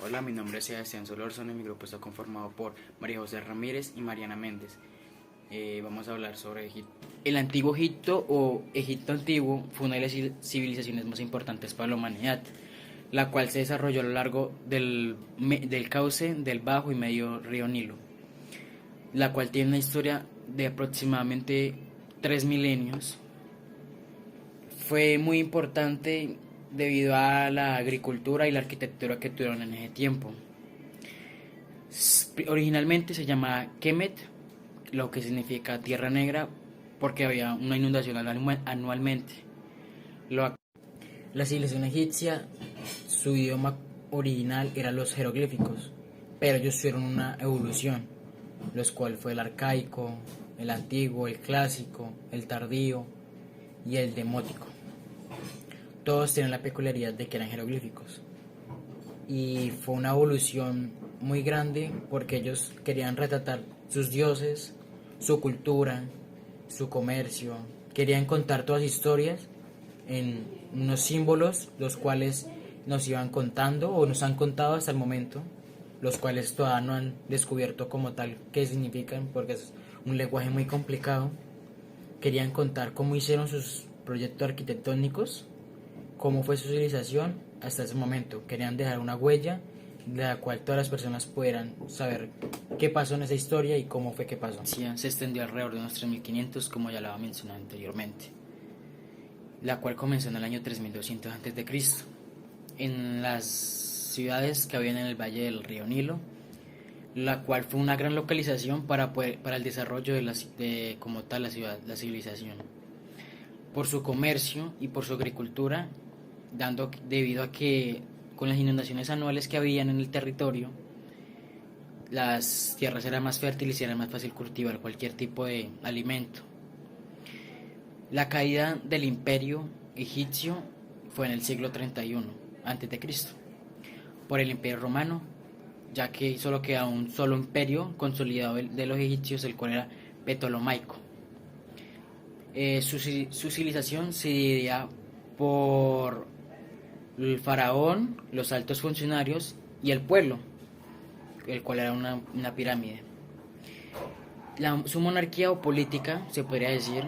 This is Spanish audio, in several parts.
Hola, mi nombre es Sebastián Solórzano y mi grupo está conformado por María José Ramírez y Mariana Méndez. Vamos a hablar sobre Egipto. El antiguo Egipto o Egipto antiguo fue una de las civilizaciones más importantes para la humanidad, la cual se desarrolló a lo largo del cauce del bajo y medio río Nilo, la cual tiene una historia de aproximadamente 3 milenios. Fue muy importante debido a la agricultura y la arquitectura que tuvieron en ese tiempo. Originalmente se llamaba Kemet, lo que significa tierra negra, porque había una inundación anualmente. La civilización egipcia, su idioma original era los jeroglíficos, pero ellos tuvieron una evolución, los cuales fue el arcaico, el antiguo, el clásico, el tardío y el demótico. Todos tienen la peculiaridad de que eran jeroglíficos. Y fue una evolución muy grande porque ellos querían retratar sus dioses, su cultura, su comercio. Querían contar todas las historias en unos símbolos, los cuales nos iban contando o nos han contado hasta el momento, los cuales todavía no han descubierto como tal qué significan porque es un lenguaje muy complicado. Querían contar cómo hicieron sus proyectos arquitectónicos, cómo fue su civilización hasta ese momento. Querían dejar una huella de la cual todas las personas pudieran saber qué pasó en esa historia y cómo fue que pasó. Sí, se extendió alrededor de unos 3500, como ya lo había mencionado anteriormente, la cual comenzó en el año 3200 a.C. en las ciudades que habían en el valle del río Nilo, la cual fue una gran localización para el desarrollo de como tal la civilización, por su comercio y por su agricultura, debido a que con las inundaciones anuales que habían en el territorio, las tierras eran más fértiles y era más fácil cultivar cualquier tipo de alimento. La caída del imperio egipcio fue en el siglo 31 a.C. por el imperio romano, ya que solo queda un solo imperio consolidado de los egipcios, el cual era Ptolomaico. Su civilización se dividía por el faraón, los altos funcionarios y el pueblo, el cual era una pirámide. Su monarquía o política, se podría decir,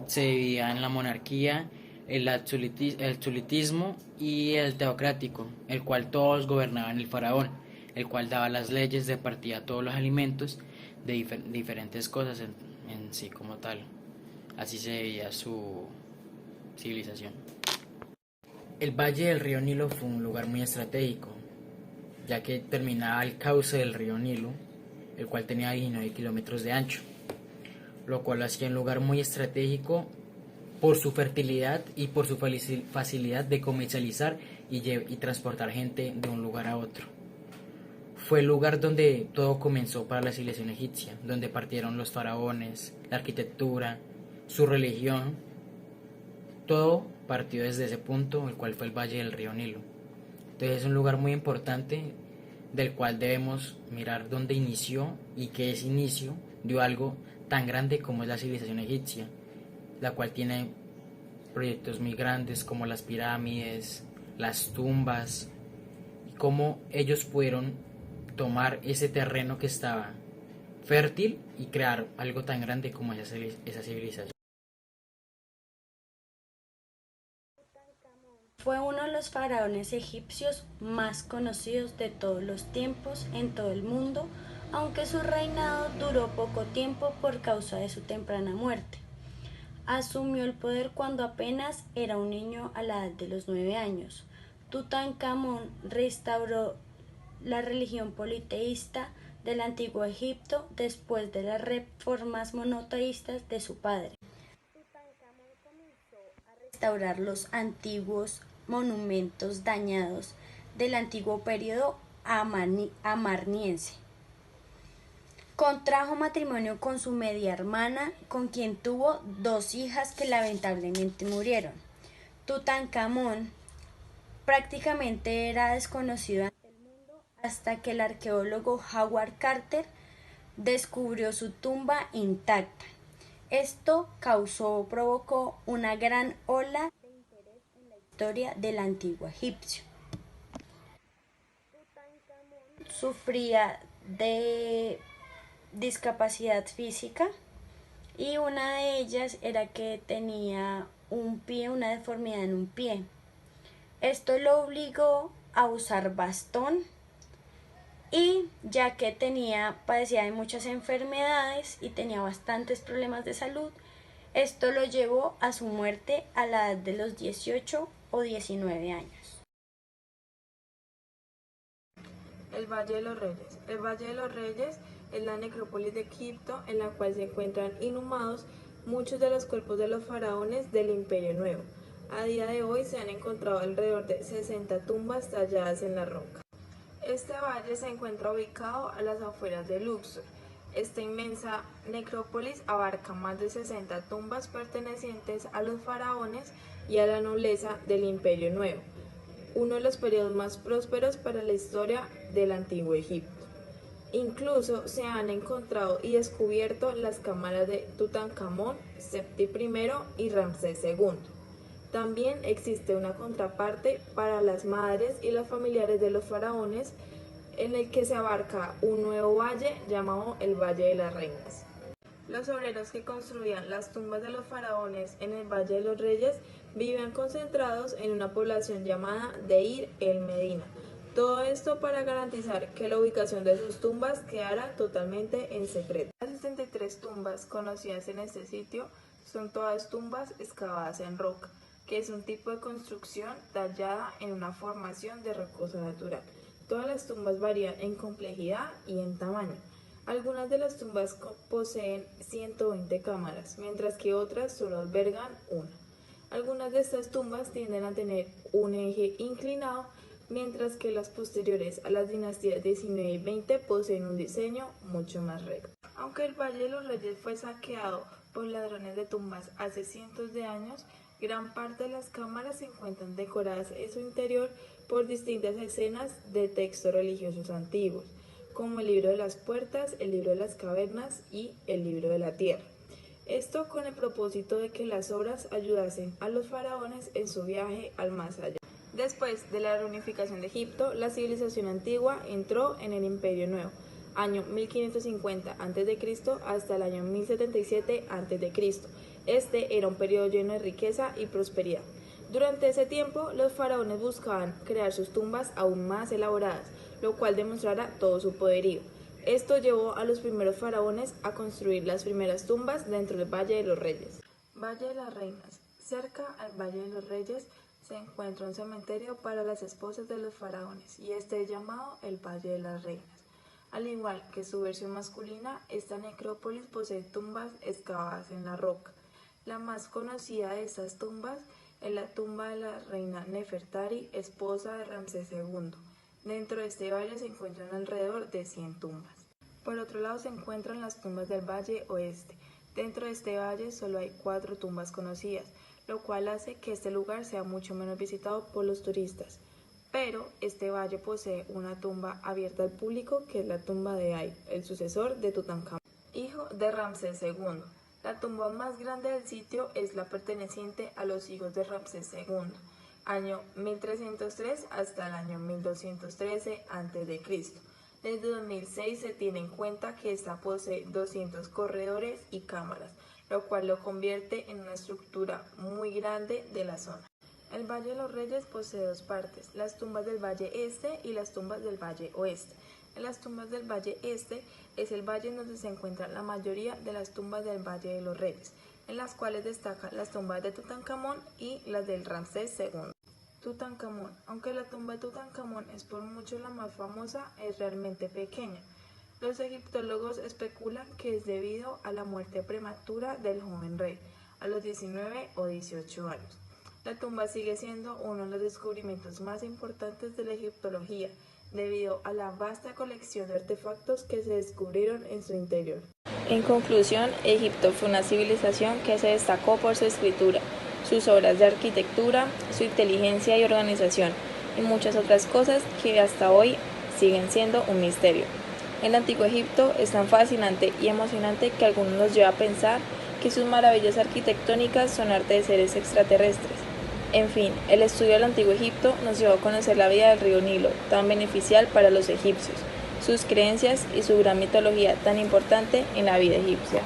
se dividía en la monarquía, el absolutismo y el teocrático, el cual todos gobernaban el faraón, el cual daba las leyes, repartía todos los alimentos de diferentes cosas en sí como tal. Así se veía su civilización. El valle del río Nilo fue un lugar muy estratégico, ya que terminaba el cauce del río Nilo, el cual tenía 19 kilómetros de ancho, lo cual hacía un lugar muy estratégico por su fertilidad y por su facilidad de comercializar y transportar gente de un lugar a otro. Fue el lugar donde todo comenzó para la civilización egipcia, donde partieron los faraones, la arquitectura, su religión. Todo partió desde ese punto, el cual fue el valle del río Nilo. Entonces es un lugar muy importante del cual debemos mirar dónde inició y que ese inicio dio algo tan grande como es la civilización egipcia, la cual tiene proyectos muy grandes como las pirámides, las tumbas, y cómo ellos pudieron tomar ese terreno que estaba fértil y crear algo tan grande como esa civilización. Fue uno de los faraones egipcios más conocidos de todos los tiempos en todo el mundo, aunque su reinado duró poco tiempo por causa de su temprana muerte. Asumió el poder cuando apenas era un niño a la edad de los 9 años. Tutankamón restauró la religión politeísta del antiguo Egipto después de las reformas monoteístas de su padre. Tutankamón comenzó a restaurar los antiguos monumentos dañados del antiguo periodo amarniense. Contrajo matrimonio con su media hermana, con quien tuvo 2 hijas que lamentablemente murieron. Tutankamón prácticamente era desconocido ante el mundo hasta que el arqueólogo Howard Carter descubrió su tumba intacta. Esto provocó una gran ola de interés en la historia del antiguo egipcio. sufría de discapacidad física y una de ellas era que tenía una deformidad en un pie. Esto lo obligó a usar bastón y ya que padecía de muchas enfermedades y tenía bastantes problemas de salud, esto lo llevó a su muerte a la edad de los 18 o 19 años. El Valle de los Reyes. El Valle de los Reyes es la necrópolis de Egipto en la cual se encuentran inhumados muchos de los cuerpos de los faraones del Imperio Nuevo. A día de hoy se han encontrado alrededor de 60 tumbas talladas en la roca. Este valle se encuentra ubicado a las afueras de Luxor. Esta inmensa necrópolis abarca más de 60 tumbas pertenecientes a los faraones y a la nobleza del Imperio Nuevo, uno de los periodos más prósperos para la historia del Antiguo Egipto. Incluso se han encontrado y descubierto las cámaras de Tutankamón, Seti I y Ramsés II. También existe una contraparte para las madres y los familiares de los faraones, en el que se abarca un nuevo valle llamado el Valle de las Reinas. Los obreros que construían las tumbas de los faraones en el Valle de los Reyes vivían concentrados en una población llamada Deir el Medina. Todo esto para garantizar que la ubicación de sus tumbas quedara totalmente en secreto. Las 73 tumbas conocidas en este sitio son todas tumbas excavadas en roca, que es un tipo de construcción tallada en una formación de rocosa natural. Todas las tumbas varían en complejidad y en tamaño. Algunas de las tumbas poseen 120 cámaras, mientras que otras solo albergan una. Algunas de estas tumbas tienden a tener un eje inclinado, mientras que las posteriores a las dinastías 19 y 20 poseen un diseño mucho más recto. Aunque el Valle de los Reyes fue saqueado por ladrones de tumbas hace cientos de años, gran parte de las cámaras se encuentran decoradas en su interior por distintas escenas de textos religiosos antiguos, como el libro de las puertas, el libro de las cavernas y el libro de la tierra. Esto con el propósito de que las obras ayudasen a los faraones en su viaje al más allá. Después de la reunificación de Egipto, la civilización antigua entró en el Imperio Nuevo, año 1550 a.C. hasta el año 1077 a.C. Este era un periodo lleno de riqueza y prosperidad. Durante ese tiempo, los faraones buscaban crear sus tumbas aún más elaboradas, lo cual demostrara todo su poderío. Esto llevó a los primeros faraones a construir las primeras tumbas dentro del Valle de los Reyes. Valle de las Reinas. Cerca al Valle de los Reyes se encuentra un cementerio para las esposas de los faraones y este es llamado el Valle de las Reinas. Al igual que su versión masculina, esta necrópolis posee tumbas excavadas en la roca. La más conocida de estas tumbas es la tumba de la reina Nefertari, esposa de Ramsés II. Dentro de este valle se encuentran alrededor de 100 tumbas. Por otro lado se encuentran las tumbas del Valle Oeste. Dentro de este valle solo hay 4 tumbas conocidas, lo cual hace que este lugar sea mucho menos visitado por los turistas. Pero este valle posee una tumba abierta al público, que es la tumba de Ay, el sucesor de Tutankamón, hijo de Ramsés II. La tumba más grande del sitio es la perteneciente a los hijos de Ramsés II, año 1303 hasta el año 1213 a.C. Desde 2006 se tiene en cuenta que esta posee 200 corredores y cámaras, lo cual lo convierte en una estructura muy grande de la zona. El Valle de los Reyes posee 2 partes, las tumbas del Valle Este y las tumbas del Valle Oeste. En las tumbas del Valle Este es el valle en donde se encuentran la mayoría de las tumbas del Valle de los Reyes, en las cuales destacan las tumbas de Tutankamón y las del Ramsés II. Tutankamón. Aunque la tumba de Tutankamón es por mucho la más famosa, es realmente pequeña. Los egiptólogos especulan que es debido a la muerte prematura del joven rey, a los 19 o 18 años. La tumba sigue siendo uno de los descubrimientos más importantes de la egiptología, debido a la vasta colección de artefactos que se descubrieron en su interior. En conclusión, Egipto fue una civilización que se destacó por su escritura, sus obras de arquitectura, su inteligencia y organización, y muchas otras cosas que hasta hoy siguen siendo un misterio. El Antiguo Egipto es tan fascinante y emocionante que algunos nos lleva a pensar que sus maravillas arquitectónicas son arte de seres extraterrestres. En fin, el estudio del Antiguo Egipto nos llevó a conocer la vida del río Nilo, tan beneficial para los egipcios. sus creencias y su gran mitología tan importante en la vida egipcia.